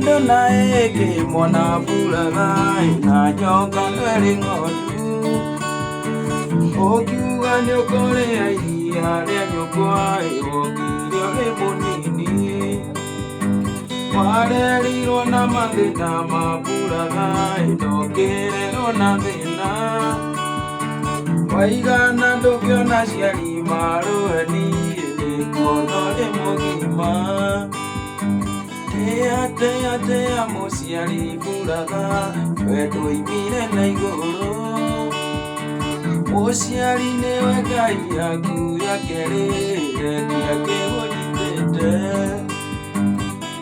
Endo na ege mwana bulagai na nyoka nweri ng'ondu okiuga nyokore airia ria nyokwai okire uri munini warerirwo na mathina ma bulagai ndokirerwo na thina waigana ndũngĩona ciari marũeni rĩkono rĩmũgima tea mũciari bulagai wendo imire na igũrũ mũciari nĩwe Ngai yaku ya kerĩ rekia kĩgũnyitĩte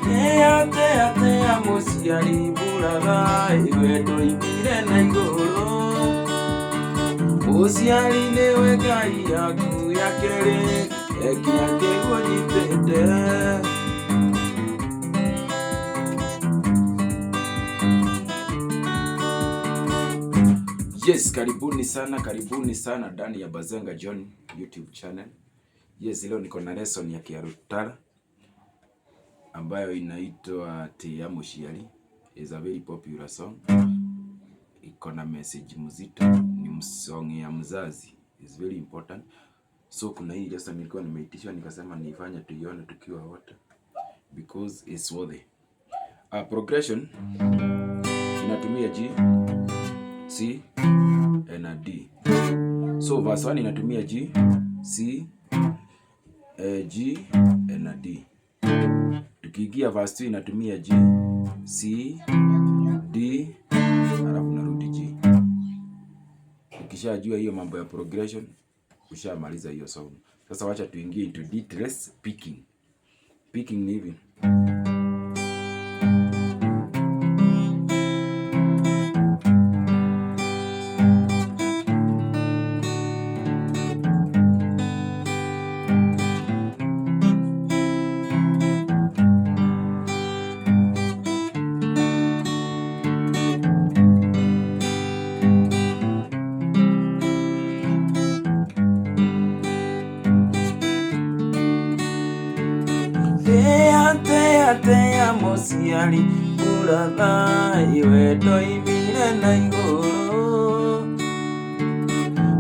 tea mũciari bulagai wendo imire na igũrũ mũciari nĩwe Ngai yaku ya kerĩ rekia kĩgũnyitĩte. Yes, karibuni sana ndani ya Bazenga John YouTube channel. Yes, leo niko na lesson ya Kiarutara ambayo inaitwa Tea Mũciari. Is a very popular song. Iko na message mzito, ni song ya mzazi. Is very important. So kuna hii lesson nilikuwa nimeitishwa nikasema niifanye tuione tukiwa wote because it's worthy. Progression inatumia G, C na D. So verse 1 inatumia G, C, G na D. Tukiingia verse 2 inatumia G, C, D, alafu narudi G. Ukishajua hiyo mambo ya progression, ushamaliza hiyo song. Sasa wacha tuingie into details. Picking. Picking ni hivi. Tea mũciari bulagai wendo imire na igũrũ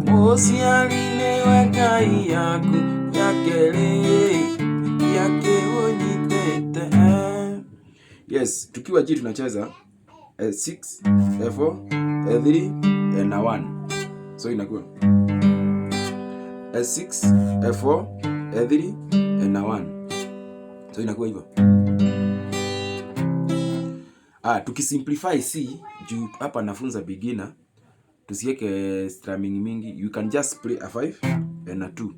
mũciari nĩwe Ngai yaku ya kerĩ yakĩgũnyitĩte. Yes, tukiwa G tunacheza A6, A4, A3 na 1. So inakuwa A6, A4, A3 na 1. So inakuwa hivyo. Tukisimplify C juu hapa nafunza beginner, tusiweke strumming mingi. You can just play a 5 and a 2.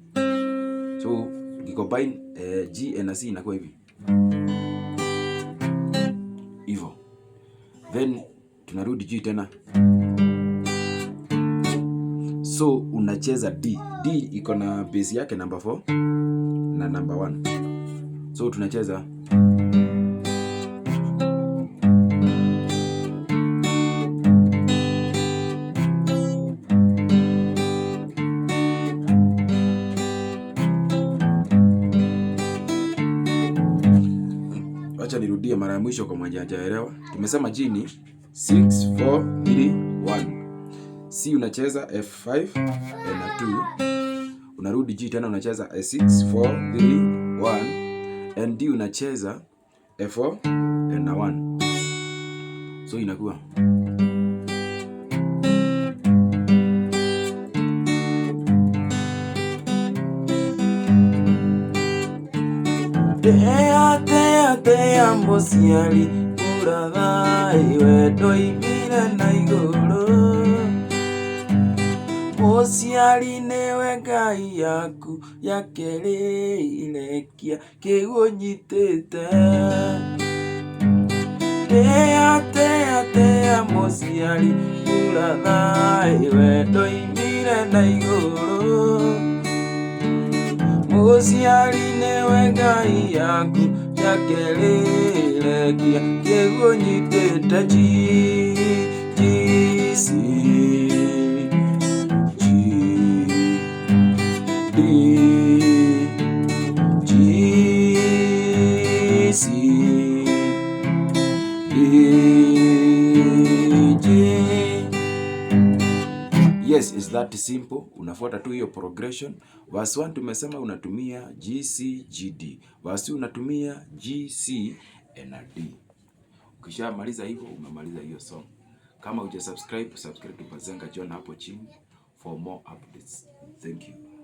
So combine G and C inakuwa hivi. Hivyo. Then tunarudi G tena. So unacheza D. D iko na bass yake number 4 na number 1. So tunacheza Acha nirudie mara ya mwisho kwa mwenye hajaelewa. Tumesema G ni 6 4 3 1. C unacheza F5 na 2. Unarudi G tena unacheza A6 4 3 1 and D unacheza A4 na 1. So inakuwa tea mũciari bulagai wendo imire na igũrũ mũciari nĩwe Ngai yaku ya kerĩ rekia kĩgũnyitĩte. Tea mũciari bulagai wendo imire na igũrũ mũciari nĩwe Ngai yaku ya kerĩ rekia kĩgũnyitĩte. G, C, G, D, G, C, G. Yes, is that simple. Unafuata tu hiyo progression. Verse 1 tumesema unatumia G, C, G, D. Verse 2 unatumia G, C na D. Ukishamaliza hivyo umemaliza hiyo song. Kama hujasubscribe, subscribe to Bazenga John hapo chini for more updates. Thank you.